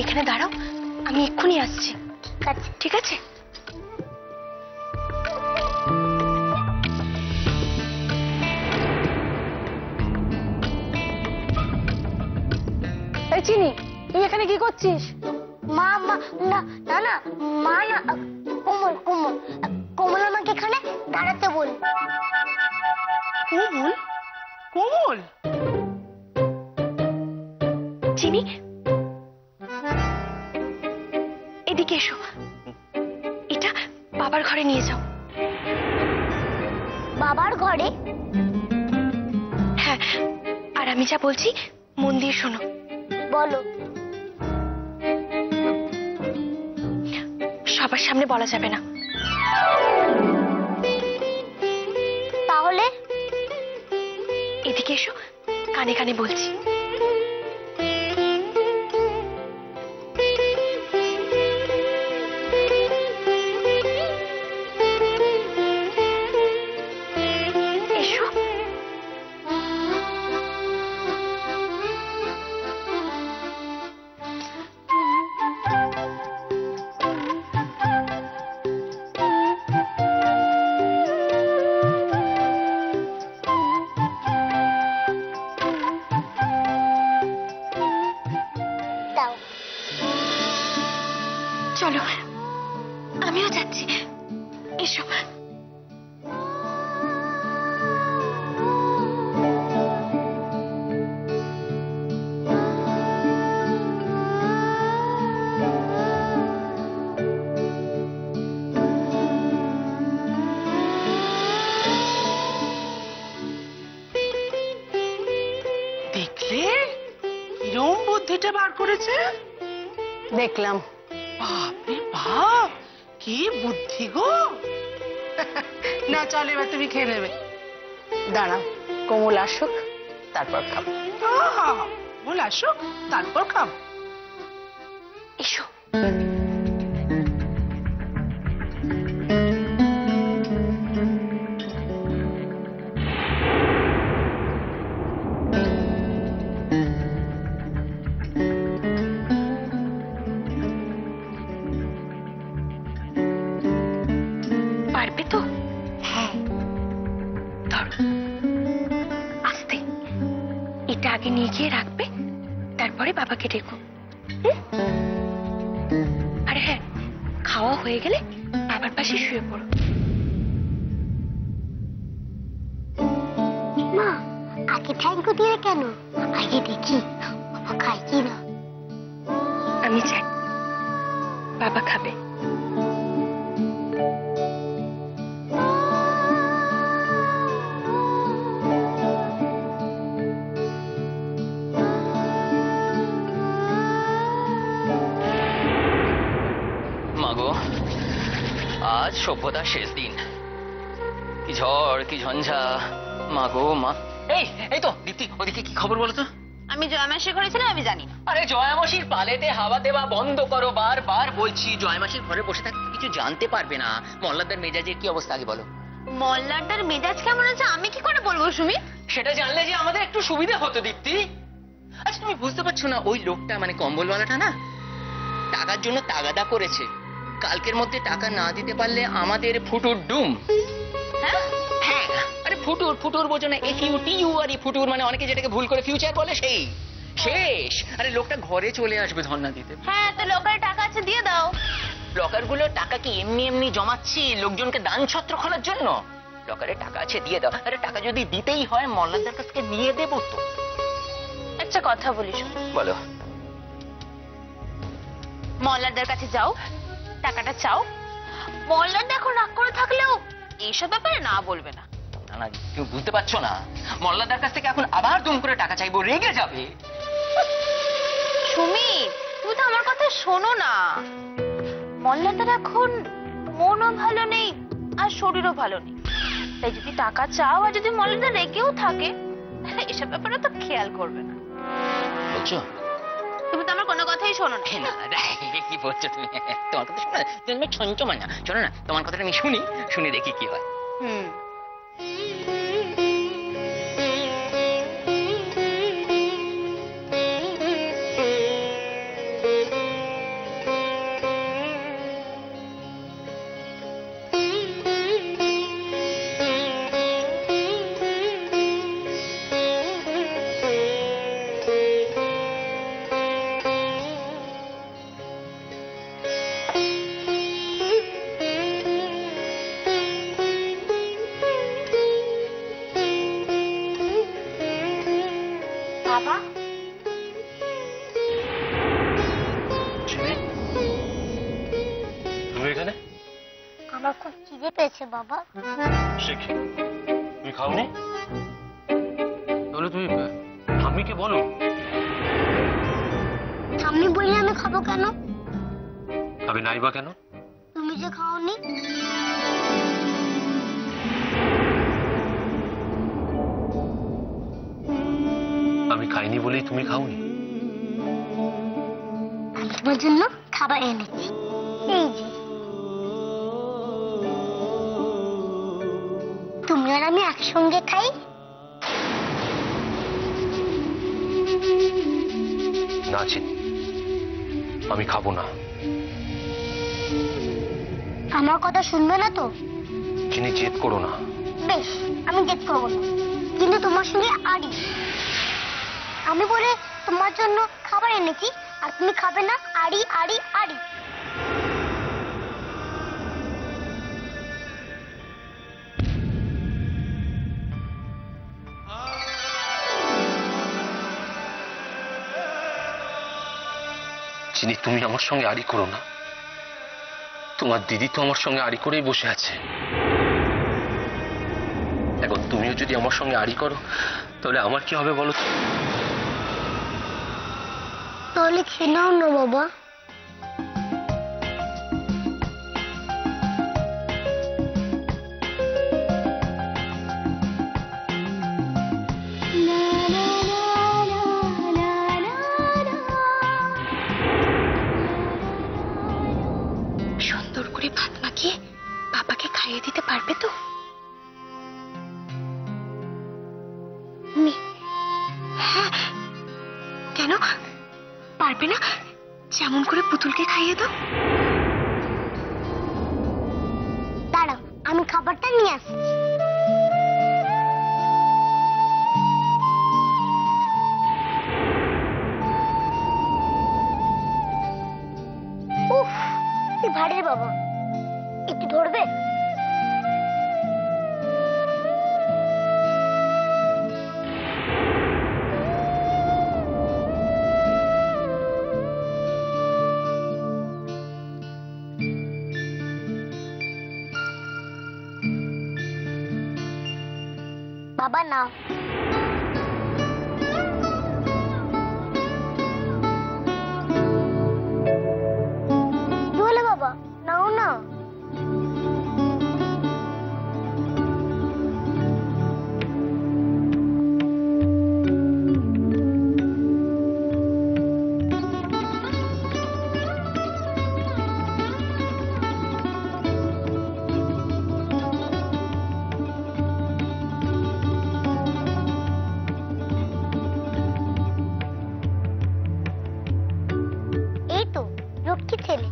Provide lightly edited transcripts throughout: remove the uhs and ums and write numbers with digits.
এখানে দাঁড়াও, আমি এক্ষুনি আসছি। ঠিক আছে? এই চিনি, তুই এখানে কি করছিস? মা মা না না না মা না, কোমল কোমল কোমল আমাকে এখানে দাঁড়াতে বল। কোমল? কোমল? চিনি, এদিকে এসো। এটা বাবার ঘরে নিয়ে যাও। বাবার ঘরে? হ্যাঁ, আর আমি যা বলছি মন দিয়ে শোনো। বলো। সবার সামনে বলা যাবে না। তাহলে? এদিকে এসো, কানে কানে বলছি। এসো। দাও। চলো, আমিও যাচ্ছি। এসো। দেখলে কিরম বুদ্ধিটা বার করেছে? দেখলাম। বাপরে বাপ, কি বুদ্ধি গো! না চল, এবার তুমি খেয়ে নেবে। দাঁড়াও, কোমল আসুক, তারপর খাবো। বল আসুক, তারপর খাব। এসো। পারবে তো? হ্যাঁ। ধরো, আস্তে। এটা আগে নিয়ে গিয়ে রাখবে, তারপরে বাবাকে ডেকো। আর হ্যাঁ, খাওয়া হয়ে গেলে বাবার পাশে শুয়ে পড়ো। মা, আগে থ্যাংক ইউ দিয়ে কেন? আগে দেখি বাবা খায় কি না। আমি চাই বাবা খাবে। মাগো, আজ সভ্যতার শেষ দিন। কি ঝড়, কি ঝঞ্ঝা। মাগো মা। এই তো দীপ্তি, ওদিকে কি খবর বলো তো? আমি জয়মাসির ঘরে ছিলাম, আমি জানি না। আরে জয়ামাসির পালেতে হাওয়া দেওয়া বন্ধ করো, বারবার বলছি। জয়ামাসির ঘরে বসে থাকতে কিছু জানতে পারবে না। মল্লাদার মেজাজের কি অবস্থা আগে বলো। মল্লারটার মেজাজ কেমন আছে আমি কি করে বলবো সুমিত? সেটা জানলে যে আমাদের একটু সুবিধা হতো দীপ্তি। আচ্ছা তুমি বুঝতে পারছো না, ওই লোকটা মানে কম্বলওয়ালাটা না, টাকার জন্য তাগাদা করেছে। কালকের মধ্যে টাকা না দিতে পারলে আমাদের ফুটুর ডুম। হ্যাঁ হ্যাঁ, আরে ফুটুর, ফুটুর বোঝো না? FUTU, আর ফুটুর মানে অনেকে যেটাকে ভুল করে ফিউচার বলে, সেই শেষ। আরে লোকটা ঘরে চলে আসবে ধর্ণা দিতে। হ্যাঁ, তো লোকের টাকা আছে দিয়ে দাও। লকারগুলো টাকা কি এমনি এমনি জমাচ্ছি লোকজনকে দান ছত্র খোলার জন্য? লকারে টাকা আছে, দিয়ে দাও। আরে টাকা যদি দিতেই হয় মল্লাদার কাছ থেকে নিয়ে দেবো তো। একটা কথা বলি শুন, বলো। মল্লারদের কাছে যাও, টাকাটা চাও। মল্লার দেখো রাগ করে থাকলেও এইসব ব্যাপারে না বলবে না। না না, তুমি বুঝতে পারছো না, মল্লাদার কাছ থেকে এখন আবার দুম করে টাকা চাইবো, রেগে যাবে। সুমিত, তুমি তো আমার কথা শোনো না। মল্লাদার এখন মনও ভালো নেই আর শরীরও ভালো নেই, তাই যদি টাকা চাও আর যদি মল্লাদা রেগেও থাকে, এসব ব্যাপারে তো খেয়াল করবে না। বুঝছো? তুমি তো আমার কোনো কথাই শোনো না। কি বলছো তুমি? তোমার কথা শোনো, তুমি ছঞ্চমা না। শোনো না, তোমার কথাটা আমি শুনি দেখি কি হয়। হুম। খিদে পেয়েছে বাবা। সে কি, তুমি খাওনি? তাহলে তুমি ঠাম্মিকে বলো। ঠাম্মি বললে আমি খাবো কেন? খাবে নাই বা কেন? তুমি যে খাওনি। আমি খাইনি বলেই তুমি খাওনি? আমি তোমার জন্য খাবার এনেছি, এই যে। তুমি আর আমি একসঙ্গে খাই। না চিনি, আমি খাবো না। আমার কথা শুনবে না তো? চিনি, জেদ করো না। বেশ, আমি জেদ করবো না, কিন্তু তোমার সঙ্গে আড়ি। আমি বলে তোমার জন্য খাবার এনেছি আর তুমি খাবে না, আড়ি আড়ি আড়ি। চিনি, তুমি আমার সঙ্গে আড়ি করো না। তোমার দিদি তো আমার সঙ্গে আড়ি করেই বসে আছে। এখন তুমিও যদি আমার সঙ্গে আড়ি করো তাহলে আমার কি হবে বলো তো? তাহলে খেয়ে নাও না বাবা। সুন্দর করে ভাত মাখিয়ে বাবাকে খাইয়ে দিতে পারবে তো? হ্যাঁ। কেন পারবে না? যেমন করে পুতুলকে খাইয়ে দাও। দাঁড়াও, আমি খাবারটা নিয়ে আসছি। উফ, কি ভারী রে বাবা, একটু ধরবে? বাবা নাও। কি হলো বাবা, নাও না। এই তো লক্ষ্মী ছেলে।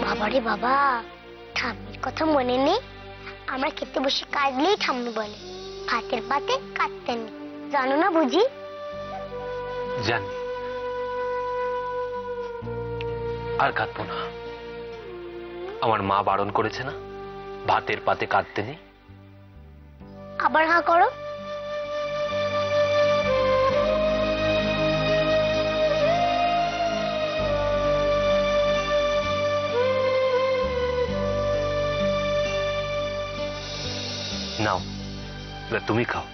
বাবারে বাবা, ঠাম্মির কথা মনে নেই? আমরা খেতে বসে কাটলেই ঠাম্মি বলে ভাতের পাতে কাটতে নেই, জানো না বুঝি? জানি, আর কাঁদবো না। আমার মা বারণ করেছে না, ভাতের পাতে কাঁদতে নেই। আবার হা করো। নাও, এবার তুমি খাও।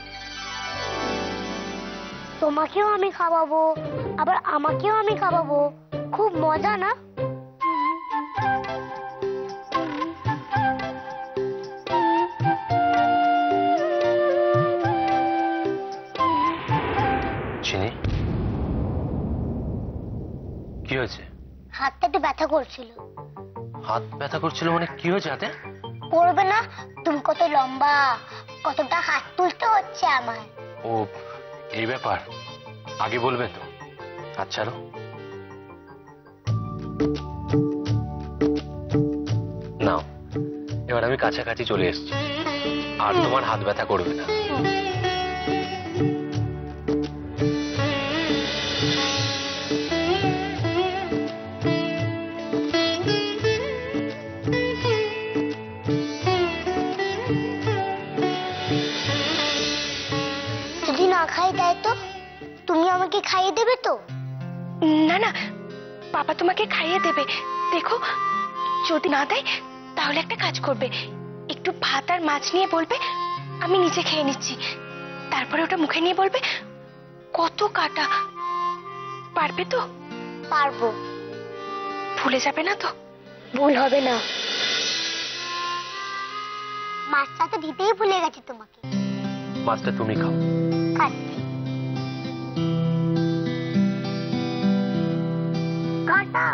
তোমাকেও আমি খাওয়াবো, আবার আমাকেও আমি খাওয়াবো, খুব মজা না? চিনি, হাতটা একটু ব্যথা করছিল। হাত ব্যথা করছিল মানে কি হয়েছে হাতে? পড়বে না, তুমি কত লম্বা, কতটা হাত তুলতে হচ্ছে আমার। ও এই ব্যাপার, আগে বলবে তো। আচ্ছা নাও, এবার আমি কাছাকাছি চলে এসেছি, আর তোমার হাত ব্যথা করবে না। যদি না খাই তাই তো তুমি আমাকে খাইয়ে দেবে তো? না না, বাবা তোমাকে খাইয়ে দেবে। দেখো, যদি না দেয় তাহলে একটা কাজ করবে, একটু ভাত আর মাছ নিয়ে বলবে আমি নিজে খেয়ে নিচ্ছি, তারপরে ওটা মুখে নিয়ে বলবে কত কাটা। পারবে তো? পারবো। ভুলে যাবে না তো? ভুল হবে না। মাছটা তো দিতেই ভুলে গেছি তোমাকে। মাছটা তুমি খাও। খাচ্ছি। কাটা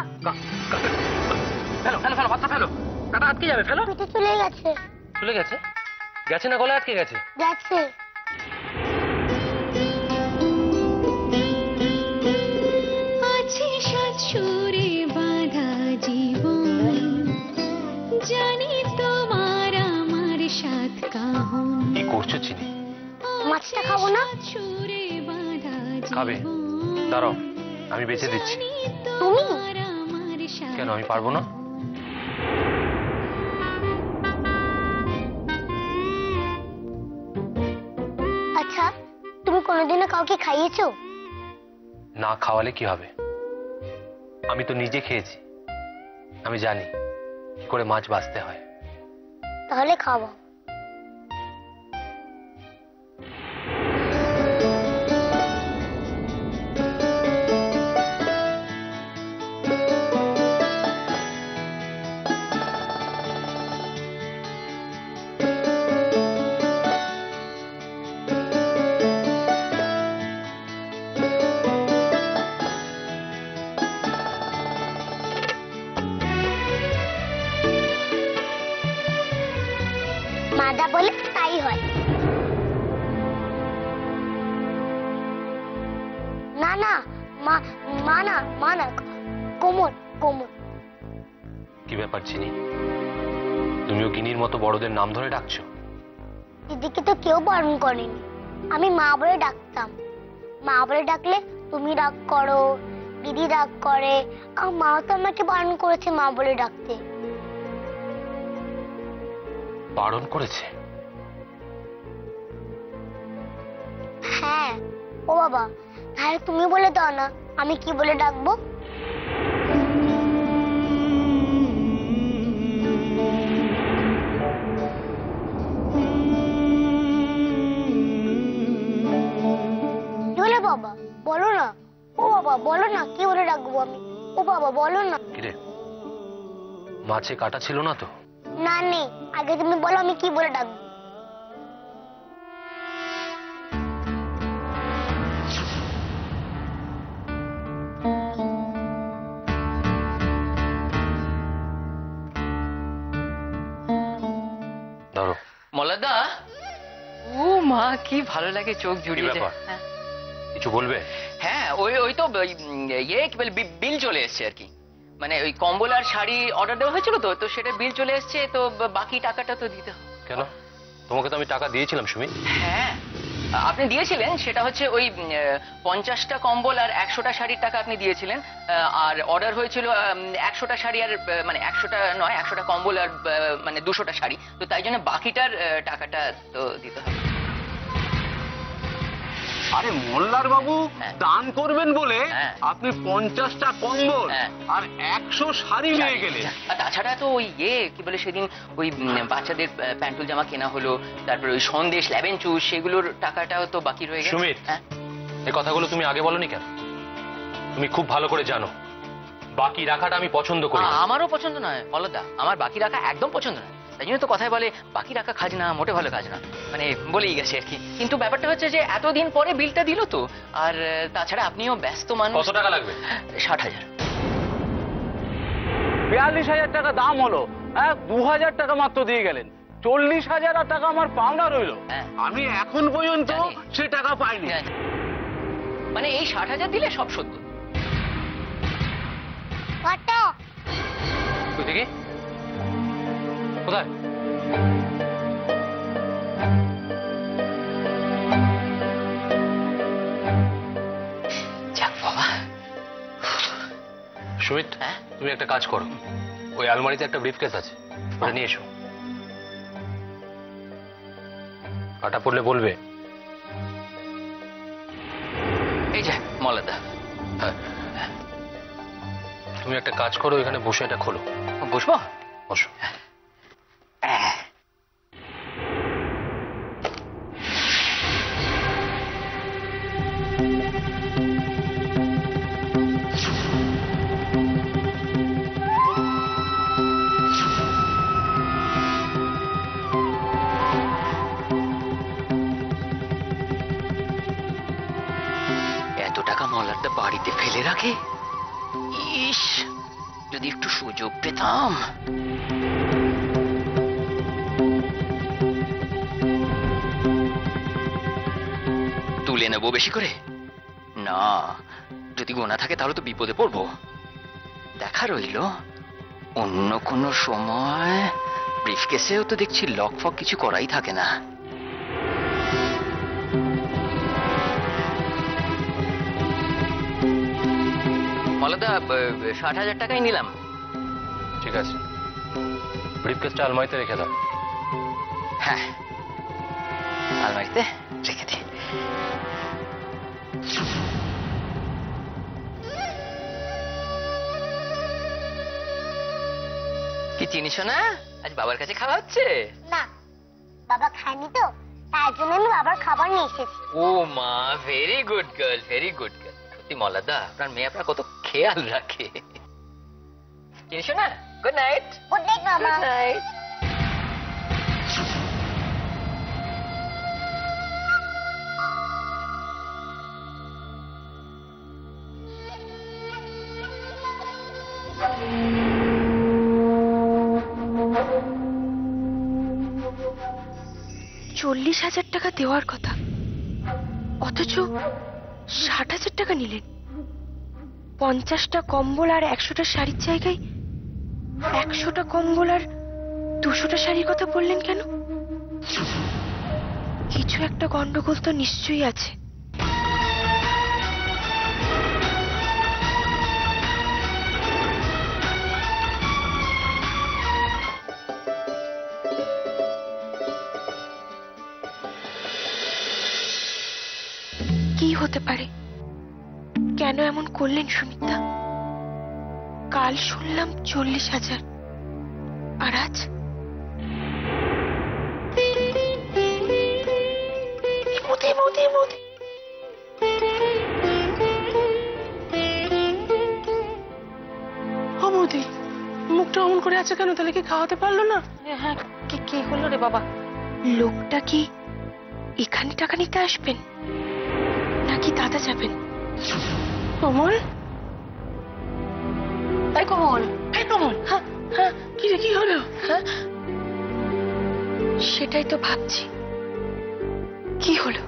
ফেলো ফেলো ফেলো, ভাতটা ফেলো, কাটা আটকে যাবে। ফেলো। পেটে চলে গেছে। চলে গেছে? গেছে না, গলায় আটকে গেছে? গেছে। আছে সাত সুরে বাঁধা জীবন, জানি তোমার আমার সাত কাহন। কি করছো চিনি? মাছটা খাবো না? সুরে বাঁধা খাবে? দাঁড়াও, আমি বেঁচে দিচ্ছি। তুমি? আমার সাত। কেন, আমি পারবো না? আচ্ছা, তুমি কোনোদিনও কাউকে খাইয়েছো? না খাওয়ালে কি হবে? আমি তো নিজে খেয়েছি, আমি জানি কি করে মাছ বাছতে হয়। তাহলে খাবো। মাদা বলে তাই হয়। না না, মা না, কোমর কোমর। কি ব্যাপার চিনি, তুমিও গিনির মতো বড়দের নাম ধরে ডাকছো? দিদিকে তো কেউ বারণ করেনি, আমি মা বলে ডাকতাম। মা বলে ডাকলে তুমি রাগ করো, দিদি রাগ করে, আর মা তো আমাকে বারণ করেছে মা বলে ডাকতে। বারণ করেছে? হ্যাঁ। ও বাবা, তাহলে তুমি বলে দাও না, আমি কি বলে ডাকবো? কি বলে বাবা? বলো না। ও বাবা বলো না, কি বলে ডাকবো আমি? ও বাবা বলো না। কিরে, মাছে কাটা ছিল না তো? না নেই, আগে তুমি বলো আমি কি বলে ডাকবো। ধরো। মলাদা, ও মা কি ভালো লাগে চোখ জুড়িয়ে কি ব্যাপার? হ্যাঁ। কিছু বলবে? হ্যাঁ, ওই ওই তো কি বলে বিল চলে এসছে আর কি, মানে ওই কম্বল আর শাড়ি অর্ডার দেওয়া হয়েছিল তো, তো সেটা বিল চলে এসছে, তো বাকি টাকাটা তো দিতে হবে। কেন, তোমাকে তো আমি টাকা দিয়েছিলাম সুমি। হ্যাঁ, আপনি দিয়েছিলেন, সেটা হচ্ছে ওই 50টা কম্বল আর 100টা শাড়ির টাকা আপনি দিয়েছিলেন, আর অর্ডার হয়েছিল 100টা শাড়ি আর মানে 100টা নয়, 100টা কম্বল আর মানে 200টা শাড়ি, তো তাই জন্য বাকিটার টাকাটা তো দিতে হবে। আরে মোল্লার বাবু, হ্যাঁ। দান করবেন বলে হ্যাঁ। আপনি 50টা কম্বল হ্যাঁ। আর 100 শাড়ি নিয়ে গেলেন। আর তাছাড়া তো ওই কি বলে সেদিন ওই বাচ্চাদের প্যান্টুল জামা কেনা হলো, তারপর ওই সন্দেশ ল্যাবেন চুস সেগুলোর টাকাটাও তো বাকি রয়ে গেছে। সুমিত, হ্যাঁ, এই কথাগুলো তুমি আগে বলনি কেন? তুমি খুব ভালো করে জানো বাকি রাখাটা আমি পছন্দ করি না। আমারও পছন্দ নয় অলদা, আমার বাকি রাখা একদম পছন্দ নয়। তাই জন্য তো কথায় বলে বাকি রাখা খাজনা মোটে ভালো কাজ না, মানে বলেই গেছে আর কি। কিন্তু ব্যাপারটা হচ্ছে যে এতদিন পরে বিলটা দিল তো, আর তাছাড়া আপনিও ব্যস্ত মানুষ। কত টাকা লাগবে? 60,000। 42,000 টাকা দাম হলো, হ্যাঁ 2,000 টাকা মাত্র দিয়ে গেলেন, 40,000 টাকা আমার পাওনা রইলো। হ্যাঁ। আমি এখন পর্যন্ত জানি। সে টাকা পাইনি। মানে এই 60,000 দিলে সব শোধ। কত? তুই দেখি কোথায়? যাক বাবা। সুমিত, হ্যাঁ? তুমি একটা কাজ করো, ওই আলমারিতে একটা ব্রিফকেস আছে, ওটা নিয়ে এসো। কাটা পড়লে বলবে। এই যে মলাদা। হ্যাঁ, তুমি একটা কাজ করো, এখানে বসে এটা খোলো। বসবো? বসো। এত টাকা মলারদা বাড়িতে ফেলে রাখে? ইস, যদি একটু সুযোগ পেতাম। তুলে নেবো বেশি করে? না, যদি গোনা থাকে তাহলে তো বিপদে পড়বো। দেখা রইল অন্য কোনো সময় ব্রিফকেসেও তো দেখছি লক ফক কিছু করাই থাকে না। মলাদা, 60,000 টাকাই নিলাম। ঠিক আছে, ব্রিফকেসটা আলমারিতে রেখে দাও। হ্যাঁ, আলমারিতে রেখে দিই। কি চিনিস না, আজ বাবার কাছে খাওয়া হচ্ছে। না, বাবা খায়নি তো, তার জন্য আমি বাবার খাবার নিয়ে এসেছি। ও মা, very good girl, very good girl. সত্যি মলাদা, আপনার মেয়ে আপনার কত খেয়াল রাখে। চিনিস না? Good night. গুড নাইট মামা। Good night. চল্লিশ 40,000 টাকা দেওয়ার কথা, অথচ 60,000 টাকা নিলেন। 50টা কম্বল আর 100টা শাড়ির জায়গায় 100টা কম্বল আর 200টা শাড়ির কথা বললেন কেন? কিছু একটা গন্ডগোল তো নিশ্চয়ই আছে। কি হতে পারে? কেন এমন করলেন সুমিত্রা? কাল শুনলাম 40,000, আর আজ মোদে মোদে মোদে। ও বৌদি, মুখটা অমন করে আছে কেন? তাহলে কি খাওয়াতে পারলো না? হ্যাঁ, কি হলো রে বাবা? লোকটা কি এখানে টাকা নিতে আসবেন নাকি দাদা যাবেন? কমল, এই কমল, এই কমল, হ্যাঁ হ্যাঁ, কি রে, কি হলো? হ্যাঁ, সেটাই তো ভাবছি, কি হলো?